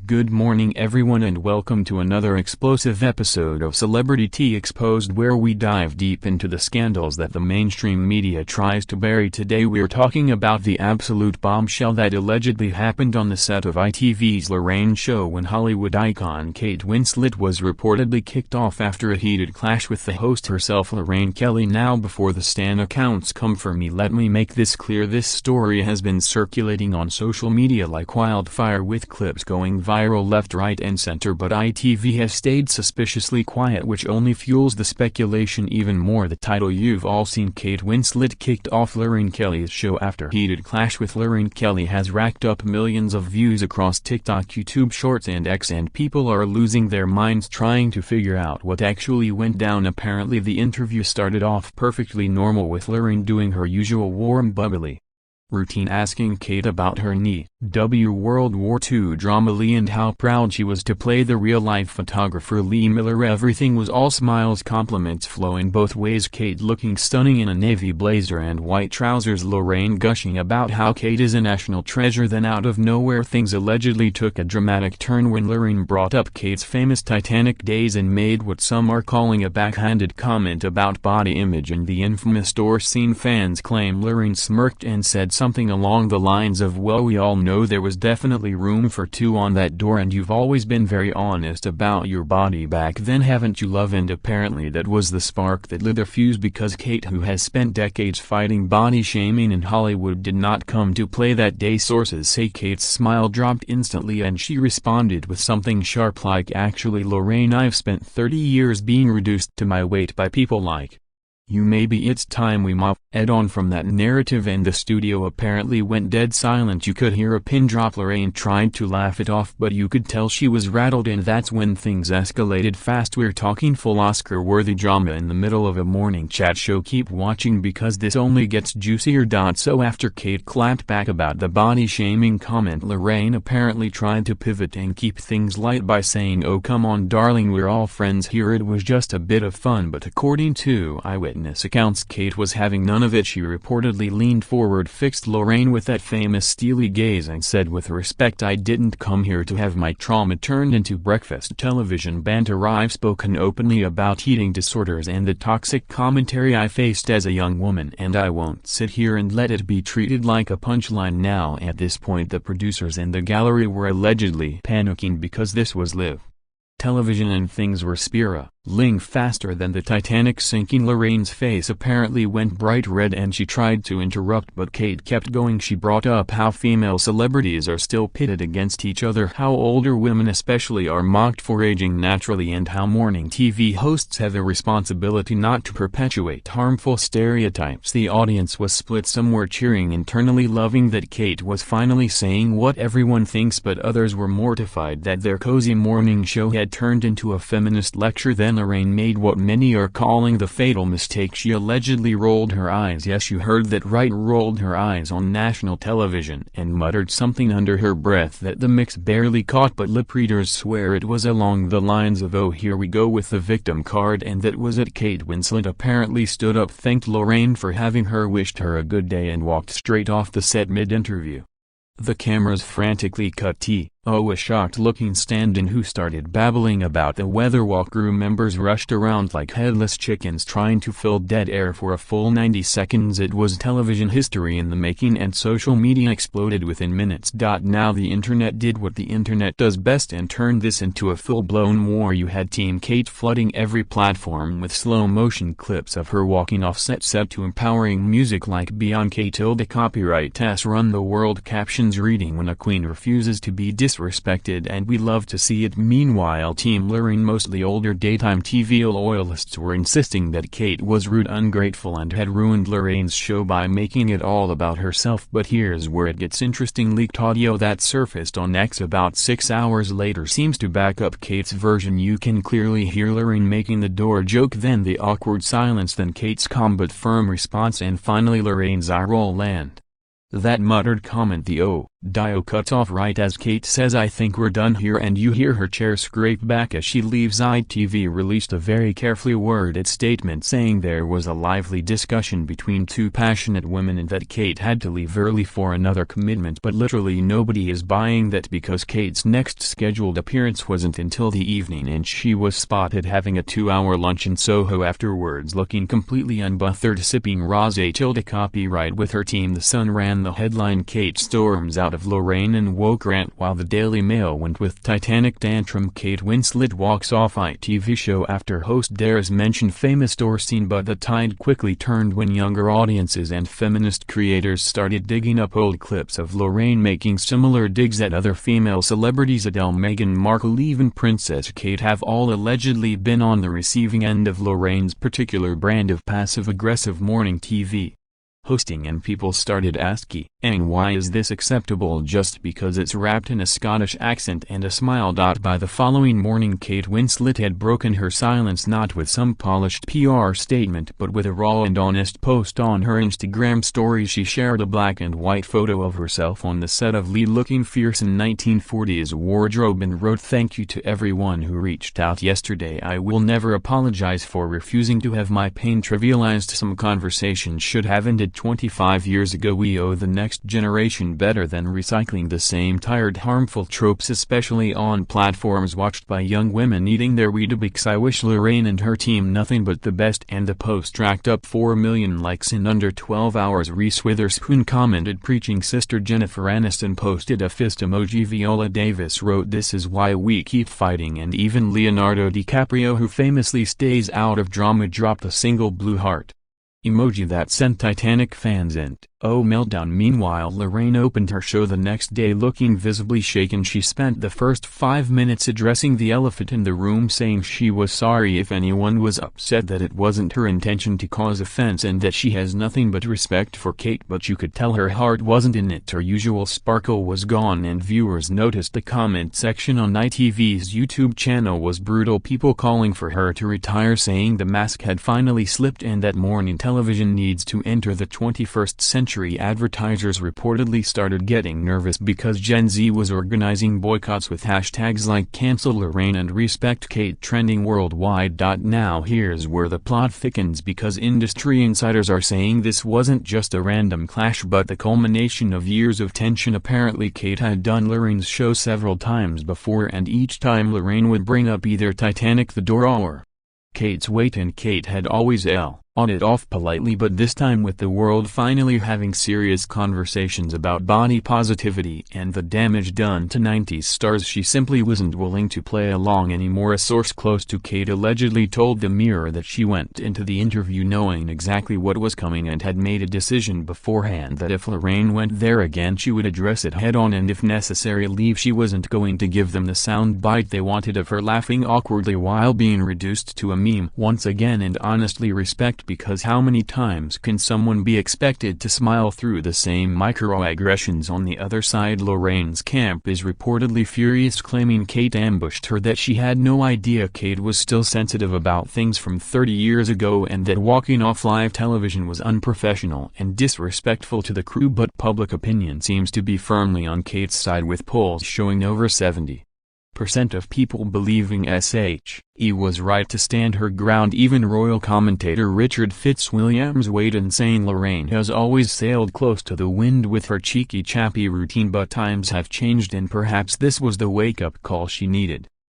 Good morning everyone and welcome to another explosive episode of Celebrity Tea Exposed, where we dive deep into the scandals that the mainstream media tries to bury. Today we're talking about the absolute bombshell that allegedly happened on the set of ITV's Lorraine show when Hollywood icon Kate Winslet was reportedly kicked off after a heated clash with the host herself, Lorraine Kelly. Now before the stan accounts come for me, let me make this clear: this story has been circulating on social media like wildfire, with clips going viral left, right and center, but ITV has stayed suspiciously quiet, which only fuels the speculation even more. The title you've all seen: Kate Winslet kicked off Lorraine Kelly's show after heated clash with Lorraine Kelly has racked up millions of views across TikTok, YouTube Shorts and X, and people are losing their minds trying to figure out what actually went down. Apparently the interview started off perfectly normal, with Lorraine doing her usual warm bubbly routine, asking Kate about her World War II drama Lee and how proud she was to play the real-life photographer Lee Miller. Everything was all smiles, compliments flowing both ways, Kate looking stunning in a navy blazer and white trousers, Lorraine gushing about how Kate is a national treasure. Then out of nowhere things allegedly took a dramatic turn when Lorraine brought up Kate's famous Titanic days and made what some are calling a backhanded comment about body image and the infamous door scene. Fans claim Lorraine smirked and said something along the lines of, "Well, we all know there was definitely room for two on that door, and you've always been very honest about your body back then, haven't you, love?" And apparently that was the spark that lit the fuse, because Kate, who has spent decades fighting body shaming in Hollywood, did not come to play that day. Sources say Kate's smile dropped instantly and she responded with something sharp like, "Actually, Lorraine, I've spent 30 years being reduced to my weight by people like you. Maybe it's time we move on from that narrative." And the studio apparently went dead silent. You could hear a pin drop. Lorraine tried to laugh it off, but you could tell she was rattled, and that's when things escalated fast. We're talking full Oscar-worthy drama in the middle of a morning chat show. Keep watching because this only gets juicier. So after Kate clapped back about the body-shaming comment, Lorraine apparently tried to pivot and keep things light by saying, "Oh come on darling, we're all friends here, it was just a bit of fun." But according to eyewitness accounts, Kate was having none of it. She reportedly leaned forward, fixed Lorraine with that famous steely gaze and said with respect, "I didn't come here to have my trauma turned into breakfast television banter. I've spoken openly about eating disorders and the toxic commentary I faced as a young woman, and I won't sit here and let it be treated like a punchline." Now at this point the producers and the gallery were allegedly panicking because this was live television and things were spiraling faster than the Titanic sinking. Lorraine's face apparently went bright red and she tried to interrupt, but Kate kept going. She brought up how female celebrities are still pitted against each other, how older women especially are mocked for aging naturally, and how morning TV hosts have a responsibility not to perpetuate harmful stereotypes. The audience was split, some were cheering internally, loving that Kate was finally saying what everyone thinks, but others were mortified that their cozy morning show had turned into a feminist lecture. Then Lorraine made what many are calling the fatal mistake. She allegedly rolled her eyes, yes you heard that right, rolled her eyes on national television, and muttered something under her breath that the mix barely caught, but lip readers swear it was along the lines of, "Oh here we go with the victim card," and that was it. Kate Winslet apparently stood up, thanked Lorraine for having her, wished her a good day, and walked straight off the set mid-interview. The cameras frantically cut to a shocked-looking stand-in who started babbling about the weather while crew members rushed around like headless chickens trying to fill dead air for a full 90 seconds. It was television history in the making, and social media exploded within minutes. Now the internet did what the internet does best and turned this into a full-blown war. You had Team Kate flooding every platform with slow-motion clips of her walking off set to empowering music like Beyond K copyright S Run the World captions reading, "When a queen refuses to be disrespected and we love to see it." Meanwhile Team Lorraine, mostly older daytime TV loyalists, were insisting that Kate was rude, ungrateful and had ruined Lorraine's show by making it all about herself. But here's where it gets interesting. Leaked audio that surfaced on X about 6 hours later seems to back up Kate's version. You can clearly hear Lorraine making the door joke, then the awkward silence, then Kate's calm but firm response, and finally Lorraine's eye roll and that muttered comment, the "Oh, Dio cuts off right as Kate says "I think we're done here," and you hear her chair scrape back as she leaves. ITV released a very carefully worded statement saying there was a lively discussion between two passionate women and that Kate had to leave early for another commitment, but literally nobody is buying that because Kate's next scheduled appearance wasn't until the evening and she was spotted having a 2-hour lunch in Soho afterwards looking completely unbothered, sipping rosé tilde copyright with her team. The Sun ran the headline "Kate storms out of Lorraine and woke rant," while the Daily Mail went with "Titanic tantrum, Kate Winslet walks off ITV show after host dares mention famous door scene." But the tide quickly turned when younger audiences and feminist creators started digging up old clips of Lorraine making similar digs at other female celebrities. Adele, Meghan Markle, even Princess Kate have all allegedly been on the receiving end of Lorraine's particular brand of passive-aggressive morning TV hosting, and people started asking, why is this acceptable just because it's wrapped in a Scottish accent and a smile. By the following morning, Kate Winslet had broken her silence, not with some polished PR statement but with a raw and honest post on her Instagram story. She shared a black and white photo of herself on the set of Lead looking fierce in 1940s wardrobe and wrote, "Thank you to everyone who reached out yesterday. I will never apologize for refusing to have my pain trivialized. Some conversations should have ended 25 years ago. We owe the next generation better than recycling the same tired, harmful tropes, especially on platforms watched by young women eating their Weetabix. I wish Lorraine and her team nothing but the best." And the post racked up 4 million likes in under 12 hours. Reese Witherspoon commented, preaching sister Jennifer Aniston posted a fist emoji. Viola Davis wrote, "This is why we keep fighting." And even Leonardo DiCaprio, who famously stays out of drama, dropped a single blue heart emoji that sent Titanic fans into meltdown. Meanwhile, Lorraine opened her show the next day looking visibly shaken. She spent the first 5 minutes addressing the elephant in the room, saying she was sorry if anyone was upset, that it wasn't her intention to cause offense, and that she has nothing but respect for Kate, but you could tell her heart wasn't in it. Her usual sparkle was gone, and viewers noticed the comment section on ITV's YouTube channel was brutal, people calling for her to retire, saying the mask had finally slipped and that morning television needs to enter the 21st century. Advertisers reportedly started getting nervous because Gen Z was organizing boycotts with hashtags like "Cancel Lorraine" and "Respect Kate" trending worldwide. Now here's where the plot thickens, because industry insiders are saying this wasn't just a random clash but the culmination of years of tension. Apparently Kate had done Lorraine's show several times before, and each time Lorraine would bring up either Titanic, The Door, or Kate's weight, and Kate had always on it off politely, but this time with the world finally having serious conversations about body positivity and the damage done to 90s stars, she simply wasn't willing to play along anymore. A source close to Kate allegedly told the Mirror that she went into the interview knowing exactly what was coming and had made a decision beforehand that if Lorraine went there again she would address it head on and if necessary leave. She wasn't going to give them the sound bite they wanted of her laughing awkwardly while being reduced to a meme once again. And honestly, respect, because how many times can someone be expected to smile through the same microaggressions? On the other side, Lorraine's camp is reportedly furious, claiming Kate ambushed her, that she had no idea Kate was still sensitive about things from 30 years ago, and that walking off live television was unprofessional and disrespectful to the crew. But public opinion seems to be firmly on Kate's side, with polls showing over 70% of people believing she was right to stand her ground. Even royal commentator Richard Fitzwilliams weighed in, saying Lorraine has always sailed close to the wind with her cheeky chappy routine, but times have changed and perhaps this was the wake-up call she needed.